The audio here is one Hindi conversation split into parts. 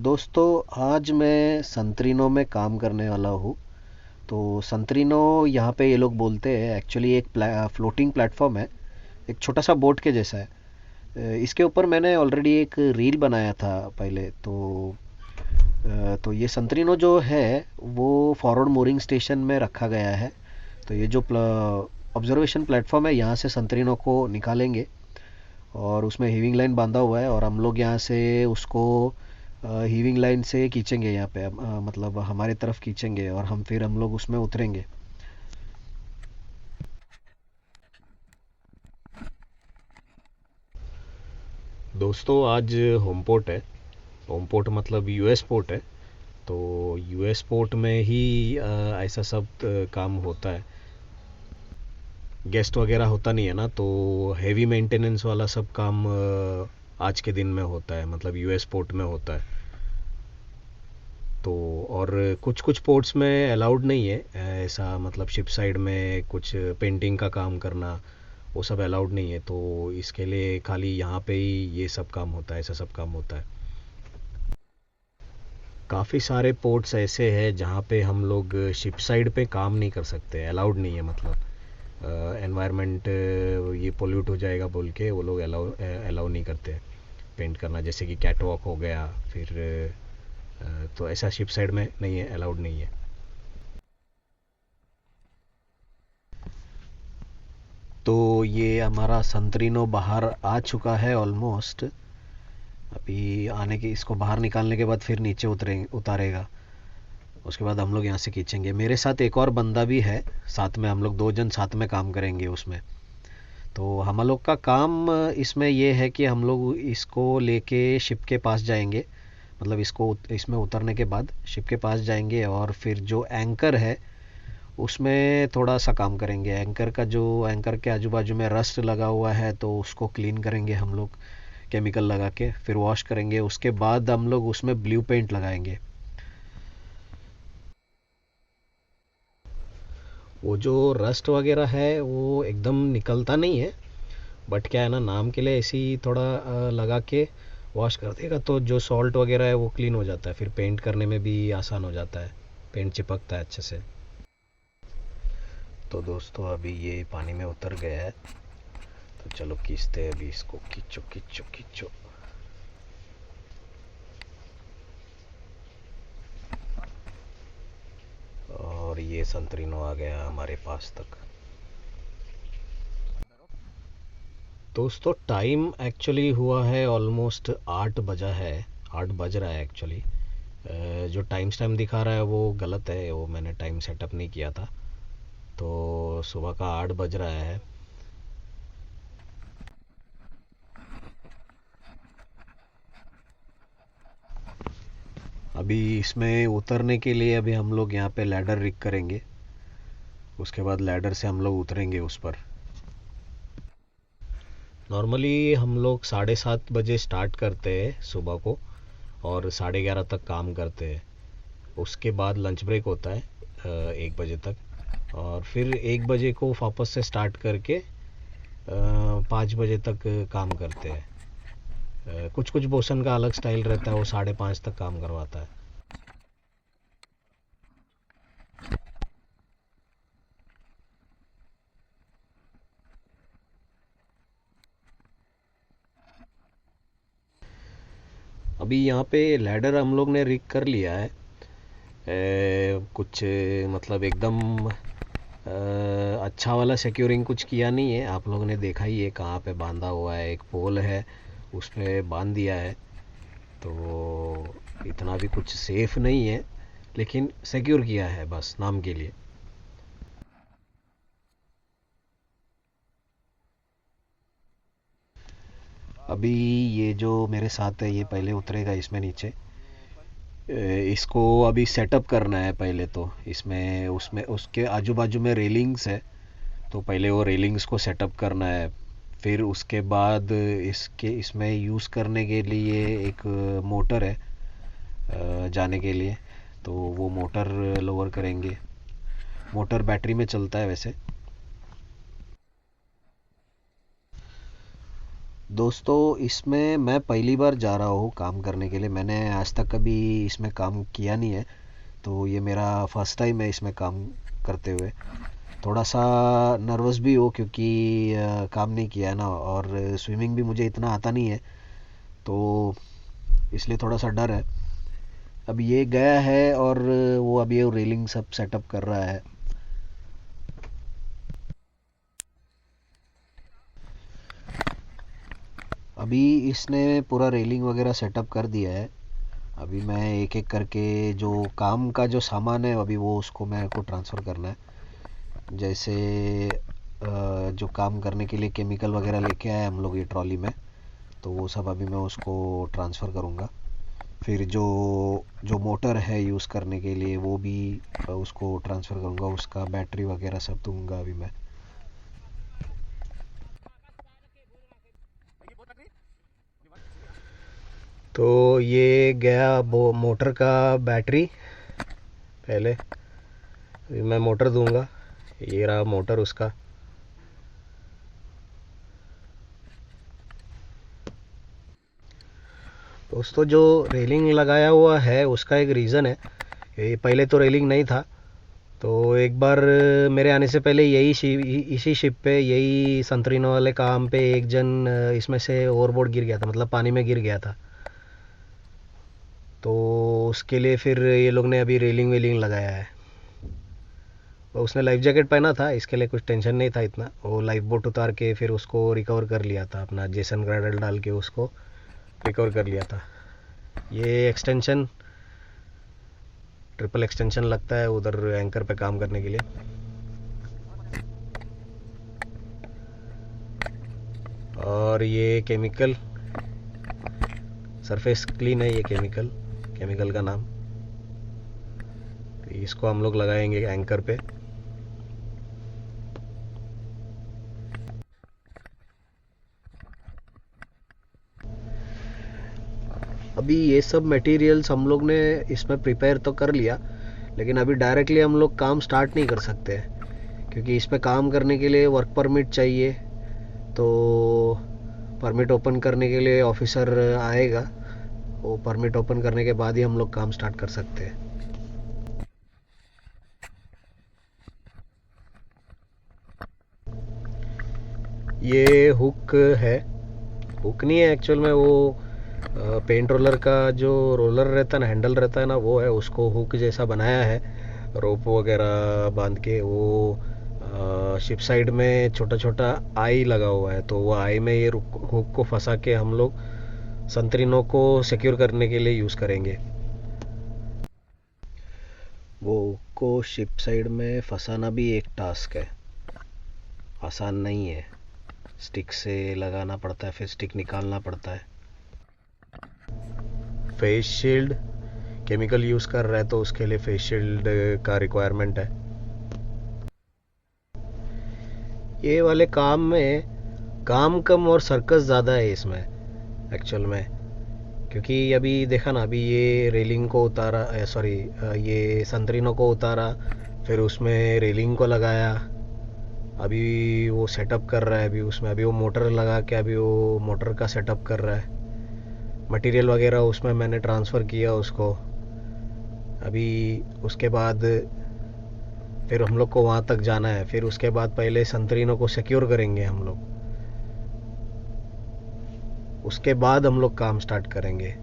दोस्तों, आज मैं संतरिनो में काम करने वाला हूँ। तो संतरिनो यहाँ पे ये लोग बोलते हैं, एक्चुअली एक फ्लोटिंग प्लेटफॉर्म है। एक छोटा सा बोट के जैसा है। इसके ऊपर मैंने ऑलरेडी एक रील बनाया था पहले तो ये संतरिनो जो है वो फॉरवर्ड मोरिंग स्टेशन में रखा गया है। तो ये जो ऑब्जर्वेशन प्लेटफॉर्म है, यहाँ से संतरिनो को निकालेंगे और उसमें हीविंग लाइन बांधा हुआ है और हम लोग यहाँ से उसको हीविंग लाइन से खींचेंगे यहाँ पे, मतलब हमारे तरफ खींचेंगे और हम लोग उसमें उतरेंगे। दोस्तों, आज होम पोर्ट है। होम पोर्ट मतलब यूएस पोर्ट है। तो यूएस पोर्ट में ही ऐसा सब काम होता है। गेस्ट वगैरह होता नहीं है ना, तो हेवी मेंटेनेंस वाला सब काम आज के दिन में होता है, मतलब यूएस पोर्ट में होता है। तो और कुछ कुछ पोर्ट्स में अलाउड नहीं है ऐसा, मतलब शिप साइड में कुछ पेंटिंग का काम करना वो सब अलाउड नहीं है। तो इसके लिए खाली यहाँ पे ही ये सब काम होता है, ऐसा सब काम होता है। काफ़ी सारे पोर्ट्स ऐसे हैं जहाँ पे हम लोग शिप साइड पे काम नहीं कर सकते, अलाउड नहीं है, मतलब एनवायरनमेंट ये पोल्यूट हो जाएगा बोल के वो लोग अलाउ अलाउ नहीं करते पेंट करना, जैसे कि कैटवॉक हो गया। फिर तो ऐसा शिप साइड में नहीं है, अलाउड नहीं है। तो ये हमारा संतरिनो बाहर आ चुका है ऑलमोस्ट। अभी आने के इसको बाहर निकालने के बाद फिर नीचे उतारेगा। उसके बाद हम लोग यहाँ से खींचेंगे। मेरे साथ एक और बंदा भी है, साथ में हम लोग दो जन साथ में काम करेंगे उसमें। तो हम लोग का काम इसमें ये है कि हम लोग इसको लेके शिप के पास जाएंगे। मतलब इसको इसमें उतरने के बाद शिप के पास जाएंगे और फिर जो एंकर है उसमें थोड़ा सा काम करेंगे। एंकर का जो एंकर के आजू बाजू में रस्ट लगा हुआ है तो उसको क्लीन करेंगे हम लोग, केमिकल लगा के फिर वॉश करेंगे। उसके बाद हम लोग उसमें ब्लू पेंट लगाएंगे। वो जो रस्ट वगैरह है वो एकदम निकलता नहीं है, बट क्या है ना, नाम के लिए ऐसे ही थोड़ा लगा के वॉश कर देगा तो जो सॉल्ट वगैरह है वो क्लीन हो जाता है, फिर पेंट करने में भी आसान हो जाता है, पेंट चिपकता है अच्छे से। तो दोस्तों, अभी ये पानी में उतर गया है। तो चलो खींचते हैं अभी इसको, खींचो खींचो खींचो। और ये संतरीनो आ गया हमारे पास तक। दोस्तों, टाइम एक्चुअली हुआ है ऑलमोस्ट 8 बजा है। 8 बज रहा है एक्चुअली। जो टाइम दिखा रहा है वो गलत है, वो मैंने टाइम सेटअप नहीं किया था। तो सुबह का 8 बज रहा है। अभी इसमें उतरने के लिए अभी हम लोग यहाँ पे लैडर रिग करेंगे। उसके बाद लैडर से हम लोग उतरेंगे उस पर। नॉर्मली हम लोग 7:30 बजे स्टार्ट करते हैं सुबह को और 11:30 तक काम करते हैं। उसके बाद लंच ब्रेक होता है 1 बजे तक, और फिर 1 बजे को वापस से स्टार्ट करके 5 बजे तक काम करते हैं। कुछ कुछ बोसन का अलग स्टाइल रहता है, वो 5:30 तक काम करवाता है। अभी यहाँ पे लैडर हम लोग ने रिग कर लिया है। कुछ मतलब एकदम अच्छा वाला सिक्योरिंग कुछ किया नहीं है, आप लोगों ने देखा ही है कहाँ पे बांधा हुआ है। एक पोल है उस पे बांध दिया है। तो इतना भी कुछ सेफ नहीं है, लेकिन सिक्योर किया है बस नाम के लिए। अभी ये जो मेरे साथ है ये पहले उतरेगा इसमें नीचे। इसको अभी सेटअप करना है पहले। तो इसमें उसमें उसके आजू बाजू में रेलिंग्स है, तो पहले वो रेलिंग्स को सेटअप करना है। फिर उसके बाद इसके इसमें यूज़ करने के लिए एक मोटर है जाने के लिए। तो वो मोटर लोअर करेंगे। मोटर बैटरी में चलता है वैसे। दोस्तों, इसमें मैं पहली बार जा रहा हूँ काम करने के लिए। मैंने आज तक कभी इसमें काम किया नहीं है, तो ये मेरा फर्स्ट टाइम है इसमें काम करते हुए। थोड़ा सा नर्वस भी हो क्योंकि काम नहीं किया है ना, और स्विमिंग भी मुझे इतना आता नहीं है, तो इसलिए थोड़ा सा डर है। अब ये गया है और वो अभी ये रेलिंग सब सेटअप कर रहा है। अभी इसने पूरा रेलिंग वगैरह सेटअप कर दिया है। अभी मैं एक एक करके जो काम का जो सामान है अभी वो उसको मेरे को ट्रांसफ़र करना है। जैसे जो काम करने के लिए केमिकल वगैरह लेके आए हम लोग ये ट्रॉली में, तो वो सब अभी मैं उसको ट्रांसफ़र करूँगा। फिर जो जो मोटर है यूज़ करने के लिए वो भी उसको ट्रांसफ़र करूँगा, उसका बैटरी वगैरह सब दूंगा अभी मैं। तो ये गया वो मोटर का बैटरी पहले। अभी मैं मोटर दूंगा, ये रहा मोटर उसका। दोस्तों, जो रेलिंग लगाया हुआ है उसका एक रीज़न है। ये पहले तो रेलिंग नहीं था, तो एक बार मेरे आने से पहले इसी शिप पे यही संतरीनो वाले काम पे एक जन इसमें से ओवरबोर्ड गिर गया था, मतलब पानी में गिर गया था। तो उसके लिए फिर ये लोग ने अभी रेलिंग वेलिंग लगाया है। और उसने लाइफ जैकेट पहना था, इसके लिए कुछ टेंशन नहीं था इतना। वो लाइफ बोट उतार के फिर उसको रिकवर कर लिया था, अपना जेसन ग्रैडल डाल के उसको रिकवर कर लिया था। ये एक्सटेंशन, ट्रिपल एक्सटेंशन लगता है उधर एंकर पे काम करने के लिए। और ये केमिकल सरफेस क्लीन है, ये केमिकल केमिकल का नाम। तो इसको हम लोग लगाएंगे एंकर पे। अभी ये सब मटेरियल्स हम लोग ने इसमें प्रिपेयर तो कर लिया, लेकिन अभी डायरेक्टली हम लोग काम स्टार्ट नहीं कर सकते, क्योंकि इस पे काम करने के लिए वर्क परमिट चाहिए। तो परमिट ओपन करने के लिए ऑफिसर आएगा, वो परमिट ओपन करने के बाद ही हम लोग काम स्टार्ट कर सकते हैं। ये हुक है, हुक नहीं है एक्चुअल में, वो पेंट रोलर का जो रोलर रहता है ना, हैंडल रहता है ना, वो है। उसको हुक जैसा बनाया है, रोप वगैरह बांध के। वो शिप साइड में छोटा छोटा आई लगा हुआ है, तो वो आई में ये हुक को फंसा के हम लोग संतरीनों को सिक्योर करने के लिए यूज़ करेंगे। वो हुक को शिप साइड में फंसाना भी एक टास्क है, आसान नहीं है। स्टिक से लगाना पड़ता है, फिर स्टिक निकालना पड़ता है। फेस शील्ड, केमिकल यूज़ कर रहा है तो उसके लिए फेस शील्ड का रिक्वायरमेंट है। ये वाले काम में काम कम और सर्कस ज़्यादा है इसमें एक्चुअल में, क्योंकि अभी देखा ना, अभी ये रेलिंग को उतारा, सॉरी ये संतरीनों को उतारा, फिर उसमें रेलिंग को लगाया। अभी वो सेटअप कर रहा है, अभी उसमें अभी वो मोटर लगा के अभी वो मोटर का सेटअप कर रहा है। मटेरियल वगैरह उसमें मैंने ट्रांसफ़र किया उसको। अभी उसके बाद फिर हम लोग को वहाँ तक जाना है, फिर उसके बाद पहले संतरीनों को सिक्योर करेंगे हम लोग, उसके बाद हम लोग काम स्टार्ट करेंगे।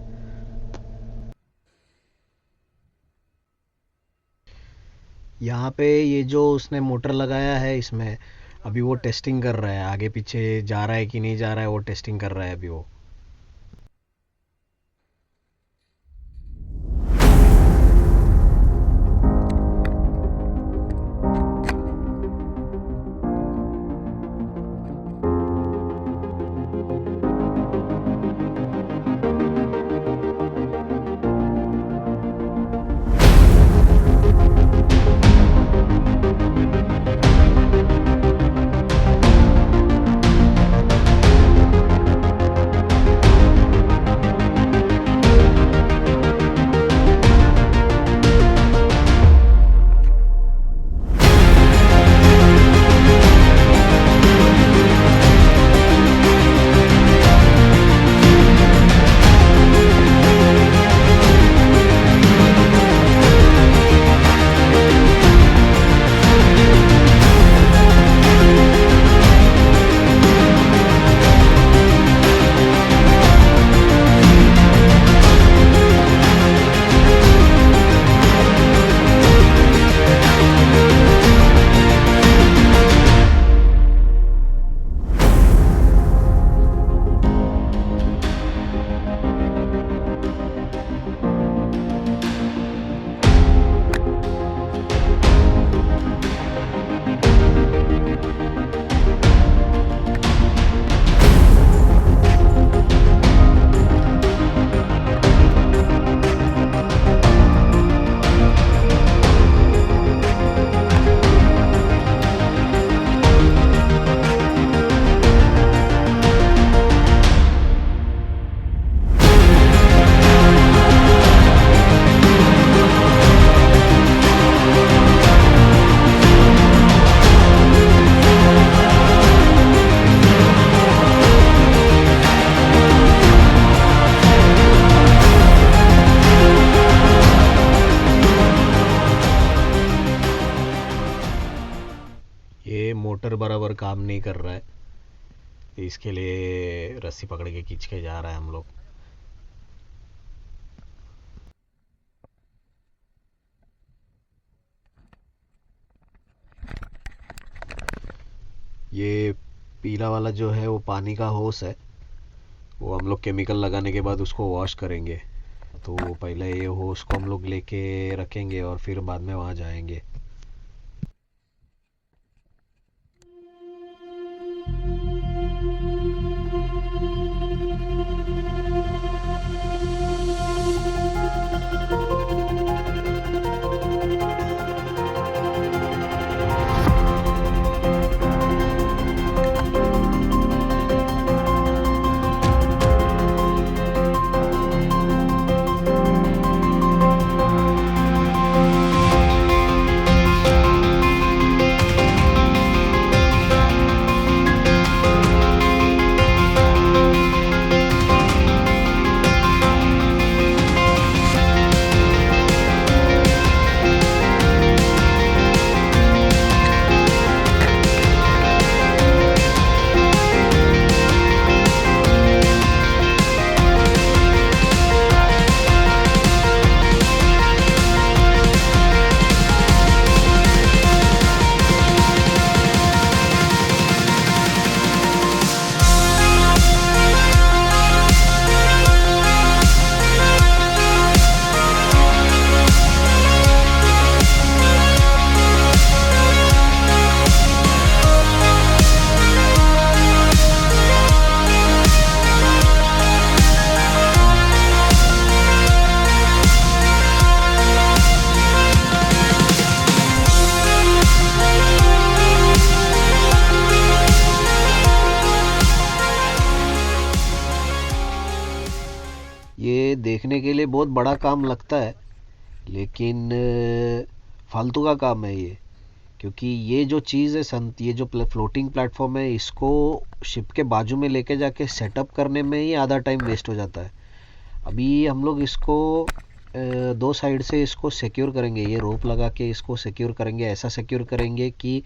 यहाँ पे ये जो उसने मोटर लगाया है इसमें अभी वो टेस्टिंग कर रहा है, आगे पीछे जा रहा है कि नहीं जा रहा है वो टेस्टिंग कर रहा है अभी वो। मोटर बराबर काम नहीं कर रहा है, इसके लिए रस्सी पकड़ के खींच के जा रहा है हम लोग। ये पीला वाला जो है वो पानी का होस है, वो हम लोग केमिकल लगाने के बाद उसको वॉश करेंगे। तो पहले ये होस को हम लोग लेके रखेंगे और फिर बाद में वहाँ जाएंगे। ये देखने के लिए बहुत बड़ा काम लगता है, लेकिन फालतू का काम है ये। क्योंकि ये जो चीज़ है संत, ये जो फ्लोटिंग प्लेटफॉर्म है, इसको शिप के बाजू में लेके जाके सेटअप करने में ही आधा टाइम वेस्ट हो जाता है। अभी हम लोग इसको दो साइड से इसको सिक्योर करेंगे, ये रोप लगा के इसको सिक्योर करेंगे। ऐसा सिक्योर करेंगे कि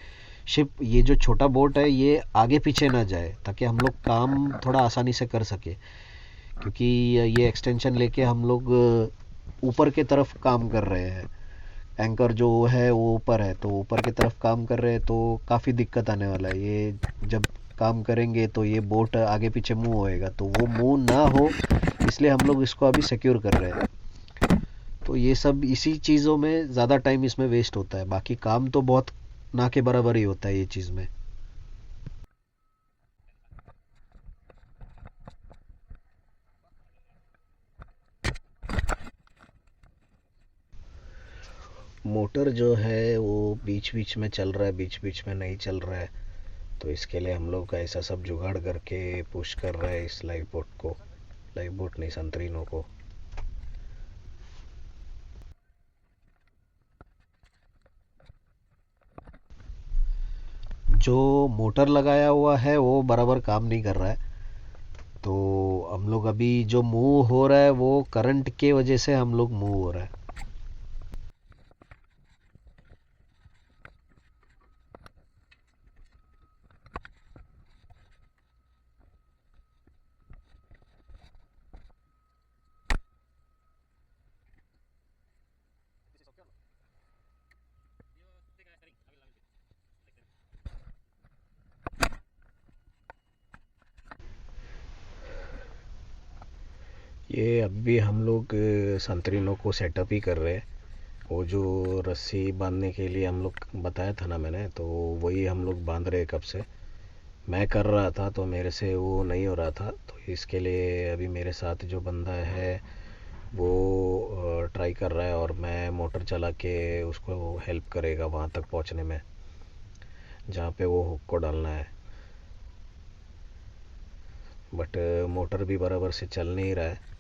शिप, ये जो छोटा बोट है, ये आगे पीछे ना जाए, ताकि हम लोग काम थोड़ा आसानी से कर सके। क्योंकि ये एक्सटेंशन लेके हम लोग ऊपर के तरफ काम कर रहे हैं, एंकर जो है वो ऊपर है, तो ऊपर की तरफ काम कर रहे हैं, तो काफ़ी दिक्कत आने वाला है। ये जब काम करेंगे तो ये बोट आगे पीछे मूव होएगा, तो वो मूव ना हो, इसलिए हम लोग इसको अभी सिक्योर कर रहे हैं। तो ये सब इसी चीज़ों में ज़्यादा टाइम इसमें वेस्ट होता है, बाकी काम तो बहुत ना के बराबर ही होता है ये चीज़ में। मोटर जो है वो बीच बीच में चल रहा है, बीच बीच में नहीं चल रहा है। तो इसके लिए हम लोग ऐसा सब जुगाड़ करके पुश कर रहे हैं इस लाइफ बोट को, लाइफ बोट नहीं, संतरीनों को। जो मोटर लगाया हुआ है वो बराबर काम नहीं कर रहा है, तो हम लोग अभी जो मूव हो रहा है वो करंट के वजह से हम लोग मूव हो रहा है। ये अभी हम लोग संतरीनों को सेटअप ही कर रहे हैं। वो जो रस्सी बांधने के लिए हम लोग बताया था ना मैंने, तो वही हम लोग बांध रहे हैं कब से। मैं कर रहा था तो मेरे से वो नहीं हो रहा था, तो इसके लिए अभी मेरे साथ जो बंदा है वो ट्राई कर रहा है, और मैं मोटर चला के उसको हेल्प करेगा वहाँ तक पहुँचने में जहाँ पे वो हुक को डालना है। बट मोटर भी बराबर से चल नहीं रहा है।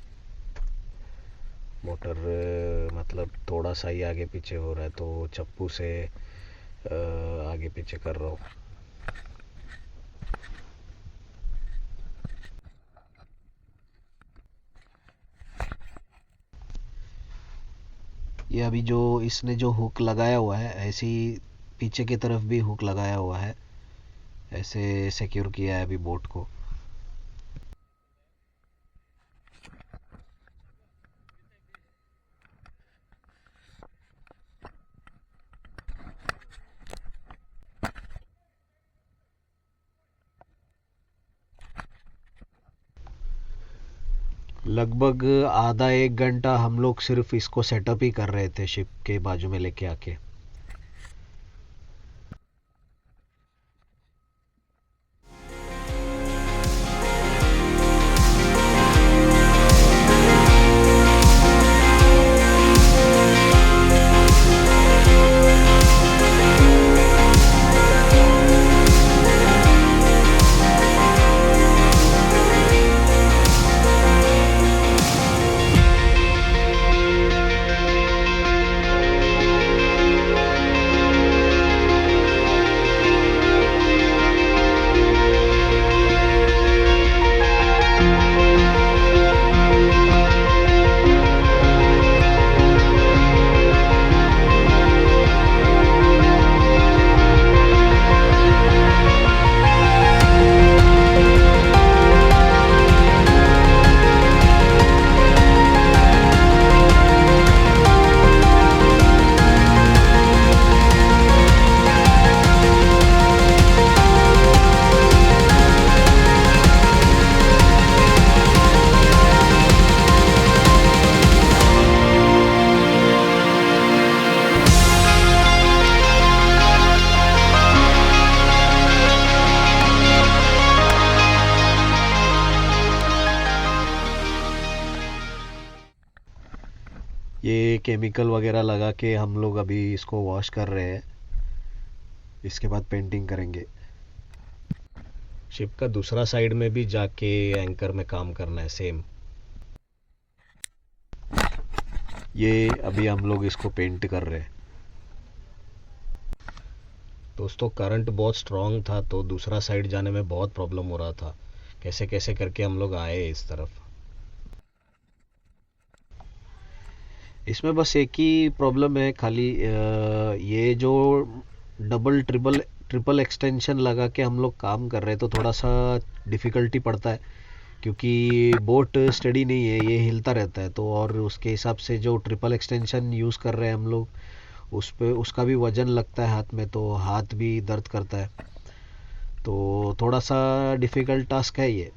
मोटर मतलब थोड़ा सा ही आगे पीछे हो रहा है, तो चप्पू से आगे पीछे कर रहा हूँ। ये अभी जो इसने जो हुक लगाया हुआ है, ऐसी पीछे की तरफ भी हुक लगाया हुआ है, ऐसे सिक्योर किया है अभी बोट को। लगभग आधा एक घंटा हम लोग सिर्फ इसको सेटअप ही कर रहे थे शिप के बाजू में लेके आके। ये केमिकल वगैरह लगा के हम लोग अभी इसको वॉश कर रहे हैं। इसके बाद पेंटिंग करेंगे। शिप का दूसरा साइड में भी जाके एंकर में काम करना है सेम। ये अभी हम लोग इसको पेंट कर रहे हैं। दोस्तों करंट बहुत स्ट्रांग था तो दूसरा साइड जाने में बहुत प्रॉब्लम हो रहा था। कैसे कैसे करके हम लोग आए इस तरफ। इसमें बस एक ही प्रॉब्लम है खाली, ये जो डबल ट्रिपल ट्रिपल एक्सटेंशन लगा के हम लोग काम कर रहे हैं तो थोड़ा सा डिफ़िकल्टी पड़ता है, क्योंकि बोट स्टडी नहीं है, ये हिलता रहता है। तो और उसके हिसाब से जो ट्रिपल एक्सटेंशन यूज़ कर रहे हैं हम लोग, उस पे उसका भी वज़न लगता है हाथ में, तो हाथ भी दर्द करता है। तो थोड़ा सा डिफ़िकल्ट टास्क है ये।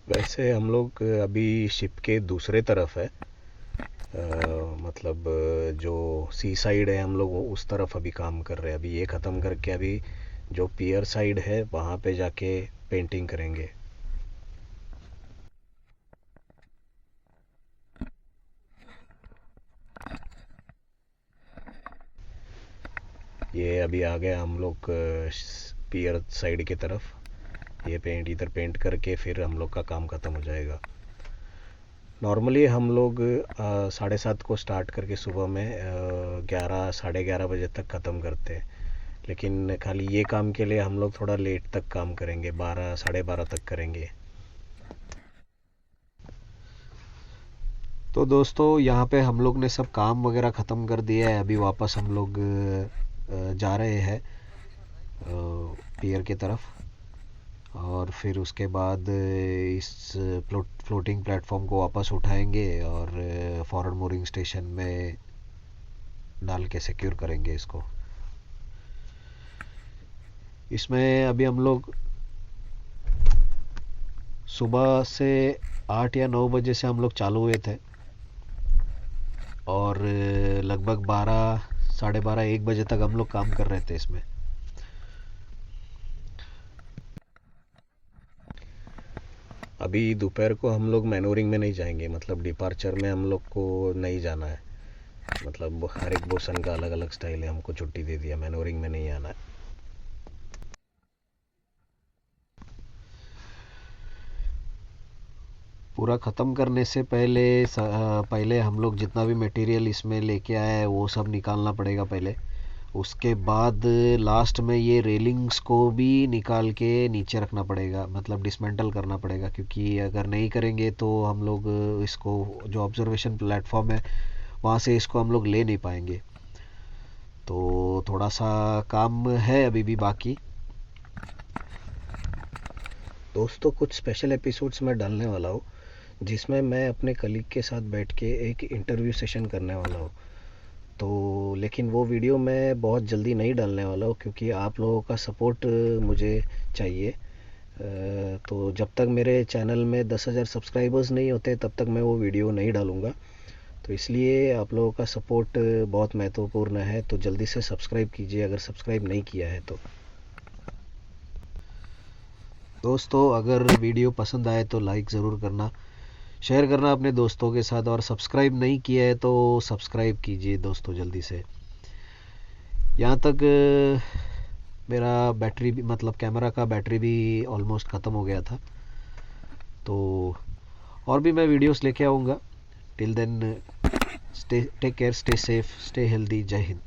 वैसे हम लोग अभी शिप के दूसरे तरफ है, मतलब जो सी साइड है हम लोग उस तरफ अभी काम कर रहे हैं। अभी ये ख़त्म करके अभी जो पियर साइड है वहाँ पे जाके पेंटिंग करेंगे। ये अभी आ गए हम लोग पियर साइड की तरफ। ये पेंट इधर पेंट करके फिर हम लोग का काम ख़त्म हो जाएगा। नॉर्मली हम लोग 7:30 को स्टार्ट करके सुबह में 11 11:30 बजे तक ख़त्म करते हैं, लेकिन खाली ये काम के लिए हम लोग थोड़ा लेट तक काम करेंगे, 12 12:30 तक करेंगे। तो दोस्तों यहाँ पे हम लोग ने सब काम वगैरह ख़त्म कर दिया है। अभी वापस हम लोग जा रहे हैं पियर की तरफ, और फिर उसके बाद इस फ्लोटिंग प्लेटफॉर्म को वापस उठाएंगे और फॉरवर्ड मोरिंग स्टेशन में डाल के सिक्योर करेंगे इसको। इसमें अभी हम लोग सुबह से 8 या 9 बजे से हम लोग चालू हुए थे, और लगभग 12 12:30 1 बजे तक हम लोग काम कर रहे थे इसमें। अभी दोपहर को हम लोग मैनोरिंग में नहीं जाएंगे, मतलब डिपार्चर में हम लोग को नहीं जाना है। मतलब हर एक बोसन का अलग अलग स्टाइल है, हमको छुट्टी दे दिया, मैनोरिंग में नहीं आना है। पूरा ख़त्म करने से पहले पहले हम लोग जितना भी मटेरियल इसमें लेके आए हैं वो सब निकालना पड़ेगा पहले। उसके बाद लास्ट में ये रेलिंग्स को भी निकाल के नीचे रखना पड़ेगा, मतलब डिसमेंटल करना पड़ेगा, क्योंकि अगर नहीं करेंगे तो हम लोग इसको जो ऑब्जर्वेशन प्लेटफॉर्म है वहाँ से इसको हम लोग ले नहीं पाएंगे। तो थोड़ा सा काम है अभी भी बाकी। दोस्तों कुछ स्पेशल एपिसोड्स मैं डालने वाला हूँ जिसमें मैं अपने कलीग के साथ बैठ के एक इंटरव्यू सेशन करने वाला हूँ। तो लेकिन वो वीडियो मैं बहुत जल्दी नहीं डालने वाला हूँ क्योंकि आप लोगों का सपोर्ट मुझे चाहिए। तो जब तक मेरे चैनल में 10,000 सब्सक्राइबर्स नहीं होते तब तक मैं वो वीडियो नहीं डालूँगा। तो इसलिए आप लोगों का सपोर्ट बहुत महत्वपूर्ण है, तो जल्दी से सब्सक्राइब कीजिए अगर सब्सक्राइब नहीं किया है तो। दोस्तों अगर वीडियो पसंद आए तो लाइक ज़रूर करना, शेयर करना अपने दोस्तों के साथ, और सब्सक्राइब नहीं किया है तो सब्सक्राइब कीजिए दोस्तों जल्दी से। यहाँ तक मेरा बैटरी भी, मतलब कैमरा का बैटरी भी ऑलमोस्ट ख़त्म हो गया था। तो और भी मैं वीडियोस लेके आऊँगा। Till then stay take care, stay safe, stay healthy. Jai Hind.